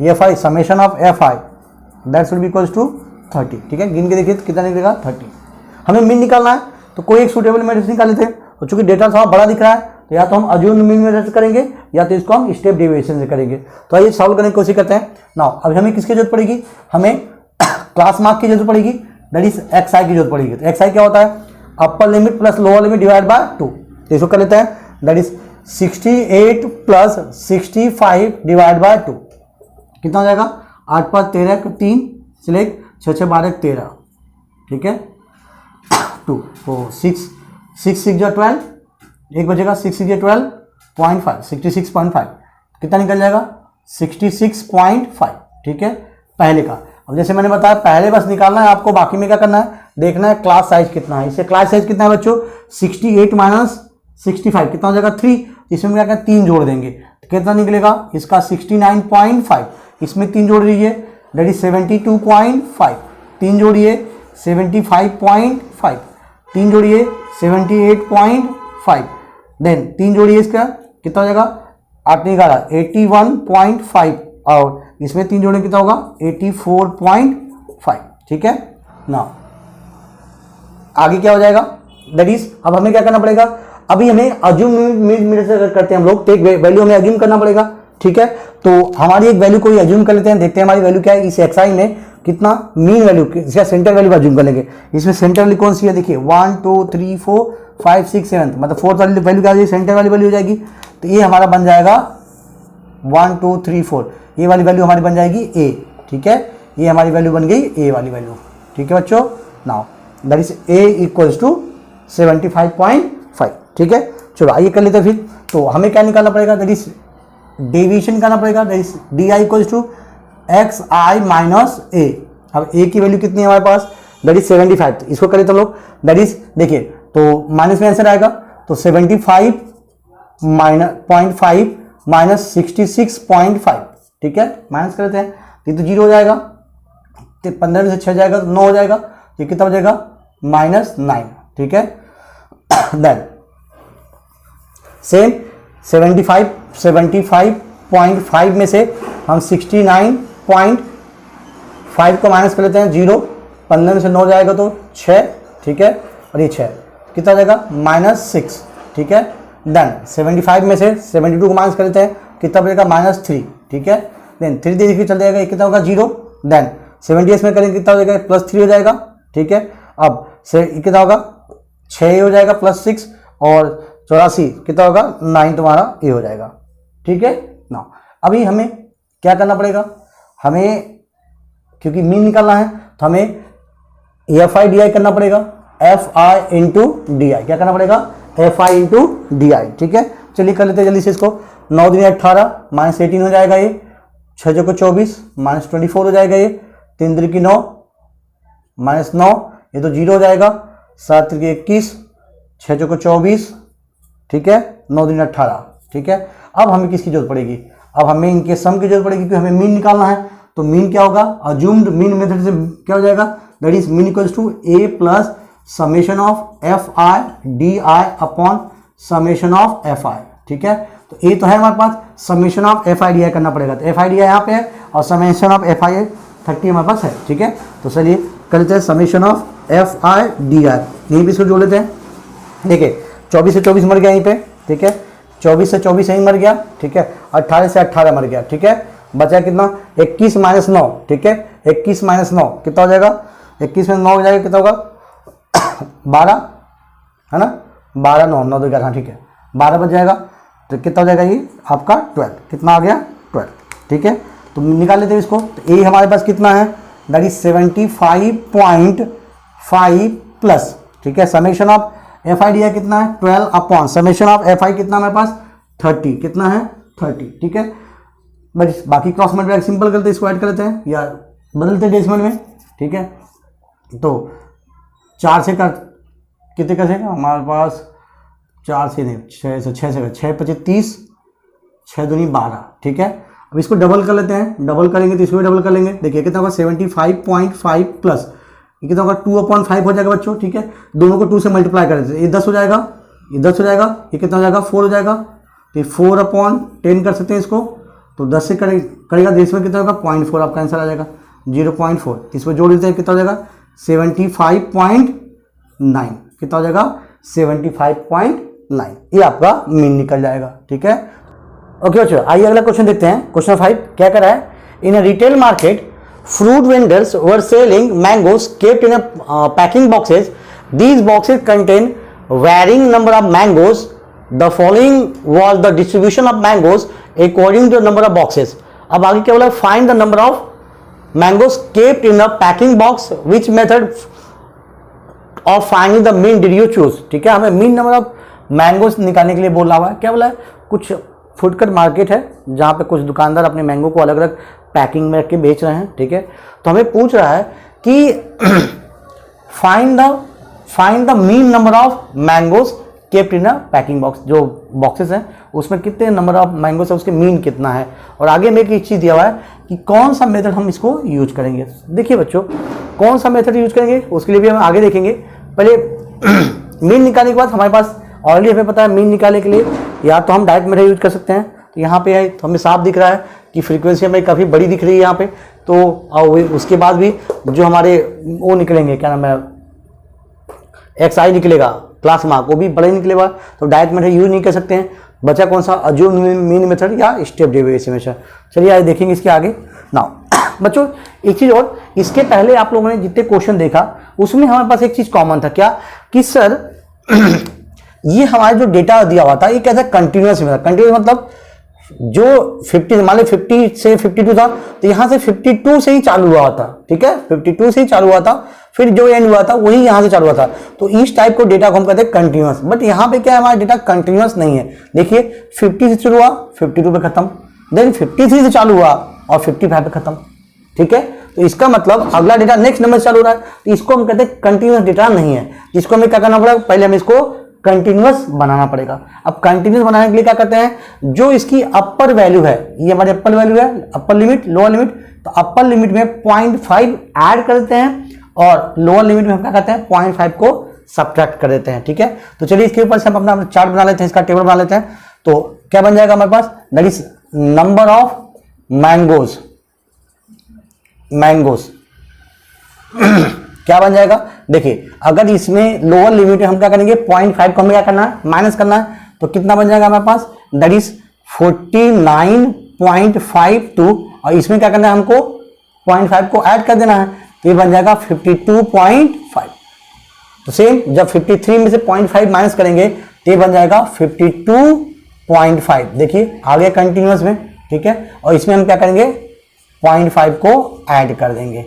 F I summation of F I that should be equals to 30, ठीक है। गिन के देखिए कितना निकलेगा 30। हमें मीन निकालना है तो कोई एक सूटेबल मेथड निकाल लेते हैं, तो चूंकि डेटा थोड़ा बड़ा दिख रहा है तो या तो हम अज्यूम्ड मीन मेथड से करेंगे या तो इसको हम स्टेप डेविएशन से करेंगे। तो आइए सॉल्व करने की कोशिश करते हैं। नाउ अभी हमें किसकी जरूरत पड़ेगी, हमें क्लास मार्क की जरूरत पड़ेगी, दैट इज एक्स आई की जरूरत पड़ेगी। तो एक्स आई क्या होता है, upper limit plus lower limit divide by 2। तो इसको कर लेते हैं, that is 68 plus 65 divide by 2 कितना हो जाएगा, 8 5 13 3 सिलेक्ट 6 6 12 13, ठीक है, 2 तो 6 6 6 जो 12, एक बचेगा 6 6 12.5 66.5 कितना निकल जाएगा 66.5, ठीक है, पहले का। अब जैसे मैंने बताया पहले बस निकालना है आपको, बाकी में क्या करना है, देखना है क्लास साइज कितना है। इससे क्लास साइज कितना है बच्चों, 68 माइनस 65 कितना हो जाएगा 3, इसमें क्या करें 3 जोड़ देंगे तो कितना निकलेगा इसका 69.5, इसमें 3 जोड़ दीजिए दैट इज 72.5, 3 जोड़िए 75.5, 3 जोड़िए 78.5, देन 3 जोड़िए इसका कितना हो जाएगा 8 11 81.5, और इसमें 3 जोड़े कितना होगा 84.5, ठीक है ना। आगे क्या हो जाएगा, दैट इज अब हमें क्या करना पड़ेगा, अभी हमें अज्यूम मीन से करते हैं हम लोग, तो एक वैल्यू हमें अज्यूम करना पड़ेगा, ठीक है। तो हमारी एक वैल्यू को अज्यूम कर लेते हैं, देखते हैं हमारी वैल्यू क्या है इस एक्स आई में, कितना मीन वैल्यू, इसका सेंटर वैल्यू अज्यूम कर लेंगे। इसमें सेंटर वैल्यू कौन सी है, देखिए 1 2 3 4 5 6 7, मतलब फोर्थ वाली वैल्यू क्या हो जाएगी, सेंटर वाली वैल्यू हो जाएगी। तो ये हमारा बन जाएगा 1 2 3 4, ये वाली वैल्यू हमारी बन जाएगी ए, ठीक है, ये हमारी वैल्यू बन गई ए वाली वैल्यू, ठीक है बच्चों। Now that is A equals to 75.5, ठीक है। चलो आइए कर लेते हैं फिर। तो हमें क्या निकालना पड़ेगा, दैट इज डेविएशन निकालना पड़ेगा, that is D I equals to X I minus A. अब ए की वैल्यू कितनी है हमारे पास, दैट इज 75, तो इसको करें तो हम लोग, दैट इज देखिए तो माइनस में आंसर आएगा, तो 75.5 माइनस 66.5, ठीक है, माइनस कर लेते हैं, ये तो 0 हो जाएगा, तो 15 में से 6 जाएगा तो 9 हो जाएगा, ये कितना हो जाएगा -9, ठीक है। देन सेम 75.5 में से हम 69.5 को माइनस कर लेते हैं, 0, 15 में से 9 जाएगा तो 6, ठीक है, और ये 6 कितना जाएगा -6, ठीक है। देन 75 में से 72 को माइनस कर लेते हैं, कितना बचेगा -3, ठीक है। देन 3 देखिए चल जाएगा, ये कितना होगा 0, देन 78 में करेंगे कितना हो जाएगा +3 हो जाएगा, ठीक है। अब से कितना होगा 6 हो जाएगा +6, और 84 कितना होगा 9 तुम्हारा ये हो जाएगा, ठीक है ना। अभी हमें क्या करना पड़ेगा, हमें क्योंकि मीन निकालना है तो हमें एफ आई डी आई करना पड़ेगा, F I into D I, क्या करना पड़ेगा F I into D I, ठीक है। चलिए कर लेते हैं जल्दी से इसको, 9 दूनी 18 -18 हो जाएगा, ये 6 को 24 -24 हो जाएगा, ये 3 3 की 9 -9, ये तो 0 हो जाएगा, 7 3 21 6 चौको 24, ठीक है, 9 दूनी 18, ठीक है। अब हमें किसकी जरूरत पड़ेगी, अब हमें इनके सम की जरूरत पड़ेगी क्योंकि हमें मीन निकालना है। तो मीन क्या होगा, अज्यूम्ड मीन मेथड से क्या हो जाएगा, that is mean equals to A plus summation of F I D I upon summation of F I, ठीक है। तो ए तो है हमारे पास, summation of F I D I करना पड़ेगा, तो एफ आई डी आई यहाँ पे है और समेशन ऑफ एफ आई 30 हमारे पास है, ठीक है। तो चलिए कर लेते हैं summation of F I D आई, यहीं पर इसको जोड़ लेते हैं। देखिए 24 से 24 मर गया यहीं पे, ठीक है, 24 से 24 यहीं मर गया, ठीक है, 18 से 18 मर गया, ठीक है। बचा कितना, 21 माइनस 9, ठीक है, 21 माइनस 9 कितना हो जाएगा, 21 में 9 हो जाएगा, कितना होगा 12, है ना, 12 9 9 2 11, ठीक है, 12 बच जाएगा। तो कितना हो जाएगा ये आपका 12, कितना आ गया 12, ठीक है। तो निकाल लेते हैं इसको। तो ए हमारे पास कितना है, दैट इज 75.5 प्लस, ठीक है, summation of F I D आई कितना है 12 अपॉन समेशन ऑफ एफ आई कितना हमारे पास 30, कितना है 30, ठीक है। बस बाकी क्रॉस मल्टीप्लाई सिंपल करते हैं, इसको ऐड कर लेते हैं या बदलते हैं डेसिमल में, ठीक है। तो 4 से कर कितने कर सेगा हमारे पास, 4 से नहीं 6 से 6 से 6 25 30, 6 दूनी 12, ठीक है। अब इसको डबल कर लेते हैं, डबल करेंगे तो इसको भी डबल कर लेंगे। देखिए कितना होगा 75.5 प्लस ये कितना होगा 2/5 हो जाएगा बच्चों, ठीक है। दोनों को 2 से मल्टीप्लाई कर देते हैं, ये 10 हो जाएगा, ये 10 हो जाएगा, ये कितना हो जाएगा 4 हो जाएगा। तो 4/10 कर सकते हैं इसको, तो 10 से करेगा तो इसमें कितना होगा 0.4 आपका आंसर आ जाएगा 0.4। इसमें जोड़ देते हैं, कितना हो जाएगा 75.9, कितना हो जाएगा 75.9, ये आपका मीन निकल जाएगा, ठीक है। ओके बच्चों, आइए अगला क्वेश्चन देखते हैं। क्वेश्चन 5 क्या कर रहा है, in a retail market fruit vendors were selling mangoes kept in packing boxes. These boxes contain varying number of mangoes. The following was the distribution of mangoes according to the number of boxes. अब आगे क्या बोला, find the number of mangoes kept in a packing box. Which method of finding the mean did you choose? ठीक है, हमें mean number of mangoes निकालने के लिए बोला हुआ है। क्या बोला है, कुछ फूडकट मार्केट है जहाँ पे कुछ दुकानदार अपने मैंगो को अलग अलग पैकिंग में रख के बेच रहे हैं, ठीक है। तो हमें पूछ रहा है कि find the mean number of mangoes kept in a packing box. जो बॉक्सेस हैं उसमें कितने नंबर ऑफ मैंगोज है, उसके मीन कितना है। और आगे में एक चीज़ दिया हुआ है कि कौन सा मेथड हम इसको यूज करेंगे। देखिए बच्चों, कौन सा मेथड यूज करेंगे उसके लिए भी हम आगे देखेंगे। पहले मीन निकालने के बाद हमारे पास ऑलरेडी हमें पता है मीन निकालने के लिए या तो हम डायरेक्ट मेथड यूज कर सकते हैं। तो यहाँ पे है तो हमें साफ दिख रहा है कि फ्रीक्वेंसी हमें काफ़ी बड़ी दिख रही है यहाँ पे। तो उसके बाद भी जो हमारे वो निकलेंगे, क्या नाम है, एक्स आई निकलेगा क्लास मार्क, वो भी बड़े निकलेगा। तो डायरेक्ट मेथड यूज नहीं कर सकते हैं। बचा कौन सा, अज्यूम मीन मेथड या स्टेप डेविएशन मेथड। चलिए आइए देखेंगे इसके आगे। नाउ बच्चों एक चीज़ और, इसके पहले आप लोगों ने जितने क्वेश्चन देखा उसमें हमारे पास एक चीज़ कॉमन था, क्या कि सर ये हमारा जो डेटा दिया हुआ था ये कैसा कंटिन्यूस में था। कंटिन्यूस मतलब जो 50 मान लो 50 से 52 था तो यहाँ से 52 से ही चालू हुआ था, ठीक है, 52 से ही चालू हुआ था, फिर जो एंड हुआ था वही यहाँ से चालू हुआ था। तो इस टाइप को डेटा को हम कहते हैं कंटिन्यूस। बट यहाँ पे क्या है, हमारा डेटा कंटिन्यूस नहीं है। देखिए 50 से शुरू हुआ 52 पे खत्म, देन 53 से चालू हुआ और 55 पे खत्म, ठीक है। तो इसका मतलब अगला डेटा नेक्स्ट नंबर से चालू हो रहा है, तो इसको हम कहते हैं कंटिन्यूस डेटा नहीं है। इसको हमें क्या करना पड़ेगा, पहले हमें इसको कंटिन्यूस बनाना पड़ेगा। अब कंटिन्यूस बनाने के लिए क्या करते हैं, जो इसकी अपर वैल्यू है, ये हमारी अपर वैल्यू है, अपर लिमिट लोअर लिमिट, तो अपर लिमिट में 0.5 ऐड कर देते हैं और लोअर लिमिट में हम क्या करते हैं 0.5 को सब्ट्रैक्ट कर देते हैं, ठीक है। तो चलिए इसके ऊपर से हम अपना चार्ट बना लेते हैं, इसका टेबल बना लेते हैं। तो क्या बन जाएगा हमारे पास, that is number of mangoes क्या बन जाएगा। देखिए अगर इसमें लोअर लिमिट में हम क्या करेंगे 0.5 को हमें क्या करना है, माइनस करना है, तो कितना बन जाएगा हमारे पास, दैट इज 49.52 और इसमें क्या करना है हमको 0.5 को ऐड कर देना है, तो ये बन जाएगा 52.5। तो सेम जब 53 में से 0.5 माइनस करेंगे तो ये बन जाएगा 52.5। देखिए आ गया कंटिन्यूस में, ठीक है, और इसमें हम क्या करेंगे 0.5 को ऐड कर देंगे,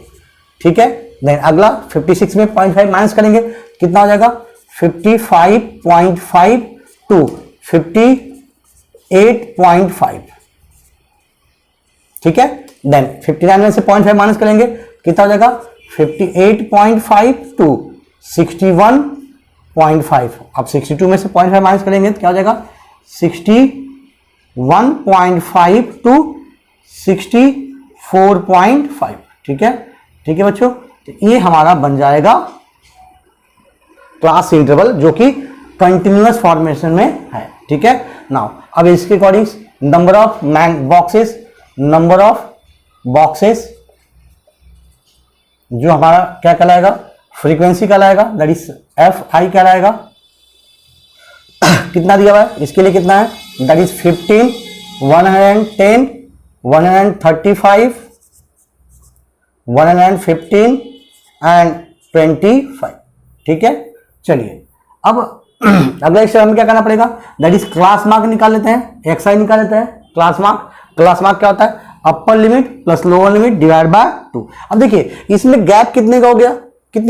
ठीक है। देन अगला 56 में 0.5 माइनस करेंगे, कितना हो जाएगा 55.5 टू 58.5, ठीक है। देन 59 में से 0.5 माइनस करेंगे, कितना हो जाएगा 58.5 टू 61 61.5। अब 62 में से 0.5 माइनस करेंगे तो क्या हो जाएगा 61.5 टू 64.5। ठीक है बच्चों, तो ये हमारा बन जाएगा क्लास इंटरवल जो कि कंटिन्यूअस फॉर्मेशन में है। ठीक है, नाउ अब इसके अकॉर्डिंग नंबर ऑफ बॉक्सेस जो हमारा क्या कहलाएगा, फ्रीक्वेंसी कहलाएगा, दैट इज एफ आई कहलाएगा। कितना दिया हुआ है इसके लिए, कितना है, दैट इज 15, 110, 135, 115 एंड 25। ठीक है, चलिए अब अगला स्टेप हमें क्या करना पड़ेगा, दैट इज क्लास मार्क निकाल लेते हैं, एक्स आई निकाल लेते हैं। क्लास मार्क क्या होता है, upper limit plus lower limit divide by 2। अब देखिए इसमें गैप कितने का हो गया, 3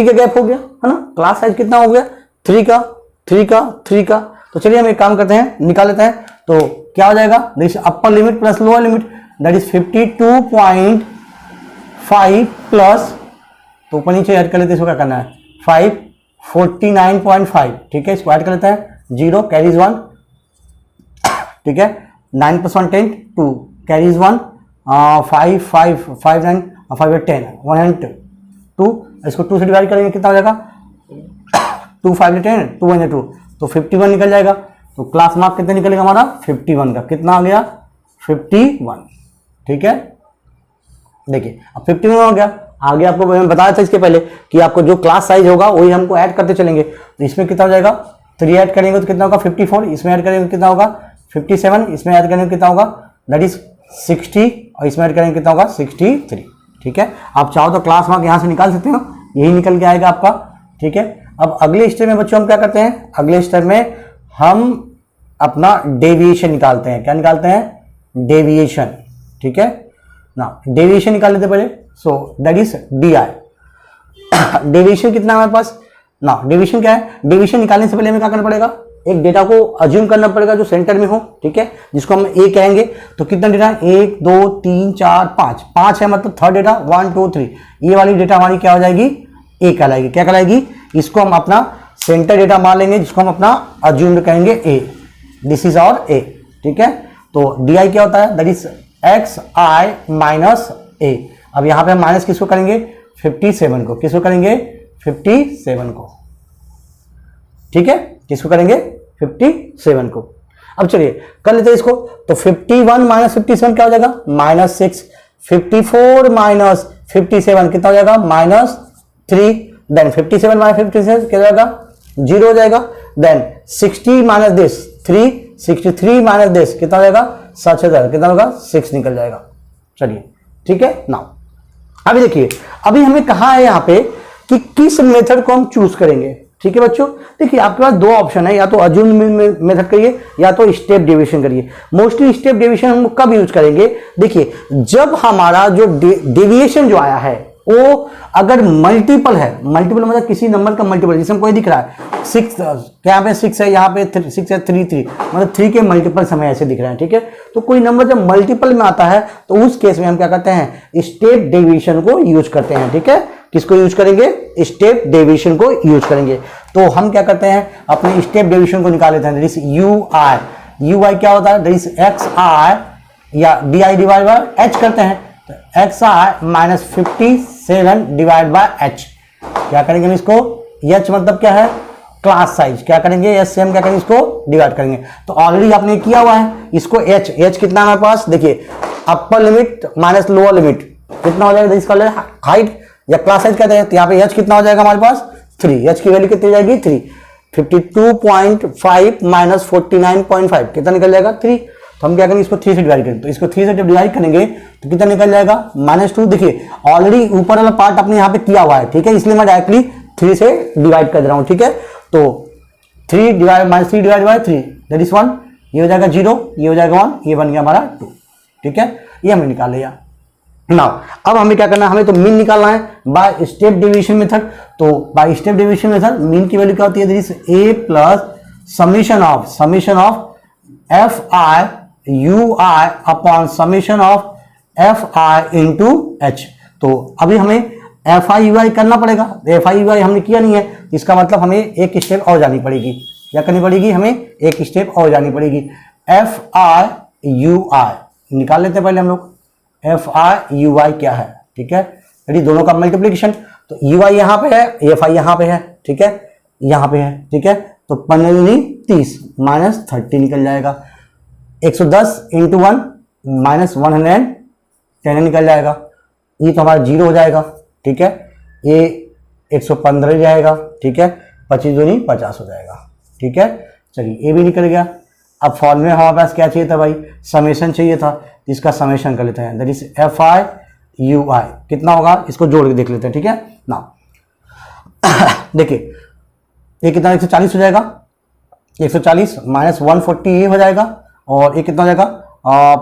का गैप हो गया है ना। क्लास साइज कितना हो गया, 3 का। तो चलिए हम एक काम करते हैं, निकाल लेते हैं। तो क्या हो जाएगा, upper limit plus lower limit that is 52.5 plus, तो ऊपर नीचे ऐड कर लेते हैं, इसको क्या करना है 5, 49.5। ठीक है, इसको ऐड कर लेते हैं, 0 कैरीज 1। ठीक है, 9 + 1 10, 2 कैरीज 1, 5 5 5 9 5 10 102। इसको 2 से डिवाइड करेंगे कितना हो जाएगा, 2 5 10 2 1 2, तो 51 निकल जाएगा। तो क्लास मार्क कितना निकलेगा हमारा 51 का, कितना आ गया 51। ठीक है, देखिए अब 51 हो गया। आगे आपको मैंने बताया था इसके पहले कि आपको जो क्लास साइज होगा वही हमको ऐड करते चलेंगे। तो इसमें कितना हो जाएगा, 3 ऐड करेंगे तो कितना होगा 54, इसमें ऐड करेंगे तो कितना होगा 57, इसमें ऐड करेंगे तो कितना होगा दैट इज 60, और इसमें ऐड करेंगे कितना होगा 63। ठीक है, आप चाहो तो क्लास मार्क यहाँ से निकाल सकते हो, यही निकल के आएगा आपका। ठीक है, अब अगले स्टेप में बच्चों हम क्या करते हैं, अगले स्टेप में हम अपना डेविएशन निकालते हैं। क्या निकालते हैं, डेविएशन। ठीक है ना, डेविएशन निकाल लेते पहले। So that is D I. Deviation कितना है हमारे पास ना, डेविएशन क्या है, डेविएशन निकालने से पहले हमें क्या करना पड़ेगा, एक डेटा को अज्यूम करना पड़ेगा जो सेंटर में हो। ठीक है, जिसको हम ए कहेंगे। तो कितना डेटा है, 1 2 3 4 5 है, मतलब थर्ड डेटा 1 2 3। ये वाली डेटा हमारी क्या हो जाएगी, ए कहलाएगी। क्या कहलाएगी, इसको हम अपना सेंटर डेटा मान लेंगे, जिसको हम अपना अज्यूम कहेंगे A. This is our A. ठीक है, तो डी आई क्या होता है, that is X I minus A. अब यहां पे हम माइनस किसको करेंगे, 57 को। किसको करेंगे, 57 को। ठीक है, किसको करेंगे 57 को। अब चलिए कर लेते हैं इसको। तो 51 माइनस 57 क्या हो जाएगा, -6। 54 माइनस 57 कितना हो जाएगा, -3। देन 57 माइनस 57 क्या हो जाएगा, 0 हो जाएगा। Then 60 minus this 3, 63 minus this कितना हो जाएगा 7000, कितना होगा 6 निकल जाएगा। चलिए ठीक है, नाउ अभी देखिए, अभी हमें कहा है यहाँ पे कि किस मेथड को हम चूज करेंगे। ठीक है बच्चों, देखिए आपके पास 2 ऑप्शन है, या तो अज्यूम मेथड करिए या तो स्टेप डेविएशन करिए। मोस्टली स्टेप डेविएशन हम कब यूज करेंगे, देखिए जब हमारा जो डेविएशन जो आया है वो अगर मल्टीपल है, मल्टीपल मतलब किसी नंबर का मल्टीपल, जिसमें कोई दिख रहा है 6, यहाँ पे 6 है, यहाँ पे 6 है, 3 मतलब 3 के मल्टीपल समय ऐसे दिख रहे हैं। ठीक है, तो कोई नंबर जब मल्टीपल में आता है तो उस केस में हम क्या करते हैं, स्टेप डेविएशन को यूज करते हैं। ठीक है, किसको यूज करेंगे, स्टेप डेविएशन को यूज करेंगे। तो हम क्या करते हैं, अपने स्टेप डेविएशन को निकाल लेते हैं, that is U I. U I क्या होता है, दैट इज एक्स आई या D I divide by H करते हैं। तो X I minus 57 divide by H. क्या करेंगे हम इसको, एच मतलब क्या है, क्लास साइज। क्या करेंगे, एच से हम क्या करेंगे, इसको डिवाइड करेंगे। तो ऑलरेडी आपने किया हुआ है इसको, एच कितना हमारे पास, देखिए upper limit minus lower limit कितना हो जाएगा, इसका हाइट या क्लास साइज कहते हैं। तो यहाँ पे एच कितना हो जाएगा हमारे पास 3, एच की वैल्यू कितनी हो जाएगी 3। 52.5 माइनस 49.5 कितना निकल जाएगा 3। तो हम क्या करेंगे, इसको 3 से डिवाइड करेंगे। तो इसको 3 से जब डिवाइड करेंगे तो कितना निकल जाएगा -2। देखिए ऑलरेडी ऊपर वाला पार्ट आपने यहाँ पे किया हुआ है। ठीक है, इसलिए मैं डायरेक्टली 3 से डिवाइड कर रहा हूँ। ठीक है, तो 3 डिवाइड बाय 3 दैट इज 1, ये हो जाएगा 0, ये हो जाएगा 1, ये बन गया हमारा 2। ठीक है, ये हमने निकाल लिया। नाउ अब हमें क्या करना है, हमें तो मीन निकालना है बाय स्टेप डेविएशन मेथड। तो by step deviation method mean की वैल्यू क्या होती है, that is a plus summation of F I U I upon summation of F I into H. तो अभी हमें एफ आई यू आई करना पड़ेगा, एफ आई यू आई हमने किया नहीं है, इसका मतलब हमें एक स्टेप और जानी पड़ेगी। क्या करनी पड़ेगी? हमें एक स्टेप और जानी पड़ेगी। एफ आई यू आई निकाल लेते हैं पहले हम लोग। एफ आई यू आई क्या है? ठीक है, यदि दोनों का मल्टीप्लीकेशन, तो यू आई यहाँ पे है, एफ आई यहाँ पे है, ठीक है, यहाँ पे है, ठीक है, तो 15 30 माइनस 30 निकल जाएगा। 110 इंटू 1 माइनस 110 निकल जाएगा। ये तो हमारा 0 हो जाएगा, ठीक है, ये 115 जाएगा, ठीक है, 25 दूनी 50 हो जाएगा, ठीक है। चलिए ये भी निकल गया। अब फॉर्मूले में हमारे पास क्या चाहिए था भाई? समेशन चाहिए था, इसका समेशन कर लेते हैं। That is F I U I कितना होगा, इसको जोड़ के देख लेते हैं, ठीक है ना। देखिए ये कितना 140 हो जाएगा, 140 माइनस 140 ये हो जाएगा, और ये कितना हो जाएगा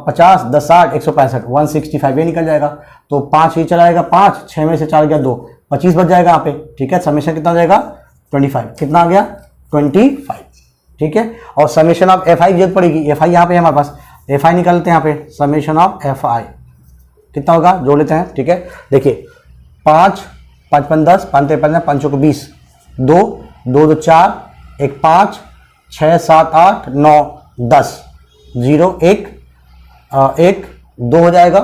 50 10 60 165 165 ये निकल जाएगा। तो 5 ये चला जाएगा, 5 6 में से 4 गया 2 25 बच जाएगा यहाँ पे, ठीक है। समेशन कितना हो जाएगा 25, कितना आ गया 25, ठीक है। और समेशन ऑफ एफ आई जरूरत पड़ेगी, एफ आई यहाँ पे हमारे पास, एफ आई निकालते हैं यहाँ पे। समेशन ऑफ एफ आई कितना होगा, जोड़ लेते हैं, ठीक है। देखिए 5 5 5 10 5 53 5 को 20 2 2 2 4 1 5 6 7 8 9 10 0 1 1 2 हो जाएगा,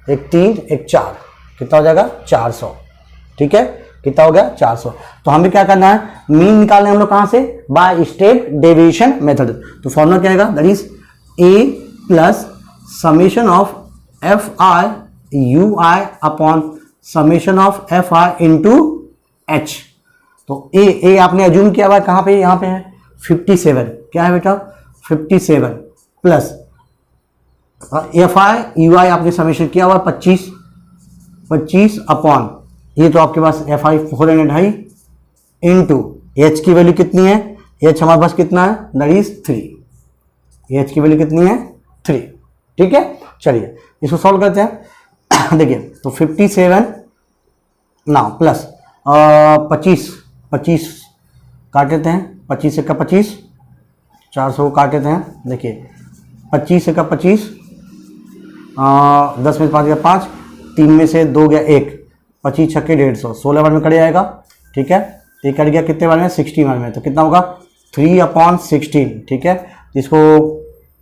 1 3 1 4 कितना हो जाएगा 400, ठीक है। कितना हो गया 400। तो हमें क्या करना है, मीन निकालना है हम लोग कहां से? By step deviation method. तो फॉर्मूला क्या आएगा? That is A plus summation of F I U I upon summation of F I into H. तो ए आपने अज्यूम किया हुआ है कहां पे? यहां पे है 57, क्या है बेटा 57 प्लस एफ आई यू आई आपने समेशन किया हुआ 25 अपॉन ये तो आपके पास एफ आई 400 है इंटू एच की वैल्यू कितनी है? एच हमारे पास कितना है? That is 3। एच की वैल्यू कितनी है? 3, ठीक है। चलिए इसको सॉल्व करते हैं। देखिए तो 57 ना प्लस 25 काट लेते हैं, 25 से का 25 400 को काट लेते हैं। देखिए 25 से का 25 10 में से 5 गया 5, 3 में से 2 गया 1, 25 छक्के 150, 16 बार में कट जाएगा, ठीक है। ये कट गया कितने बार में? 60 बार में, तो कितना होगा 3/16, ठीक है। इसको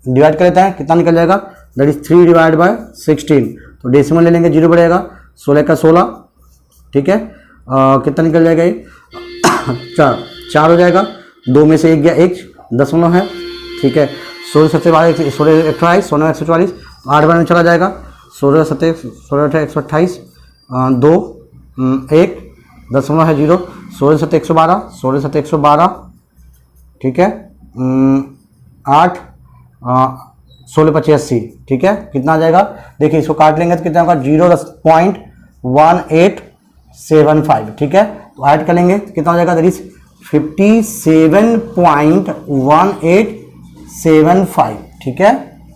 डिवाइड कर लेते हैं, कितना निकल जाएगा? That is 3 divide by 16। तो डेसिमल ले लेंगे, 0 बढ़ेगा, 16 का 16, ठीक है। कितना निकल जाएगा ये? 4 हो जाएगा, 2 में से 1 गया 1 दशमलव है, ठीक है। 16 7 12 16 28 16 144, 8 बार में चला जाएगा, 16 7 16 128 2 1 दशमलव है 0, 16 7 112 16 7 112, ठीक है। 8 16 25 80, ठीक है। कितना आ जाएगा? देखिए इसको काट लेंगे तो कितना होगा 0.1875, ठीक है। तो ऐड कर लेंगे कितना हो जाएगा? दैट इज 57.1875, ठीक है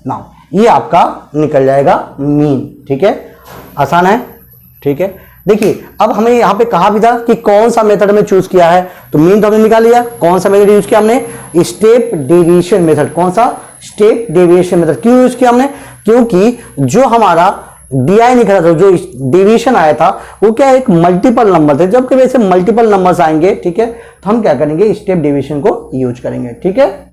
ना। ये आपका निकल जाएगा मीन, ठीक है। आसान है, ठीक है। देखिए अब हमें यहाँ पे कहा भी था कि कौन सा मेथड में चूज किया है, तो मीन तो हमने निकाल लिया। कौन सा मेथड यूज किया हमने? Step deviation method. कौन सा? Step deviation method. क्यों यूज किया हमने? क्योंकि जो हमारा DI निकला था, जो डेविएशन आया था, वो क्या एक मल्टीपल नंबर थे। जब कभी ऐसे मल्टीपल नंबर्स आएंगे, ठीक है, तो हम क्या करेंगे? स्टेप डेविएशन को यूज करेंगे, ठीक है।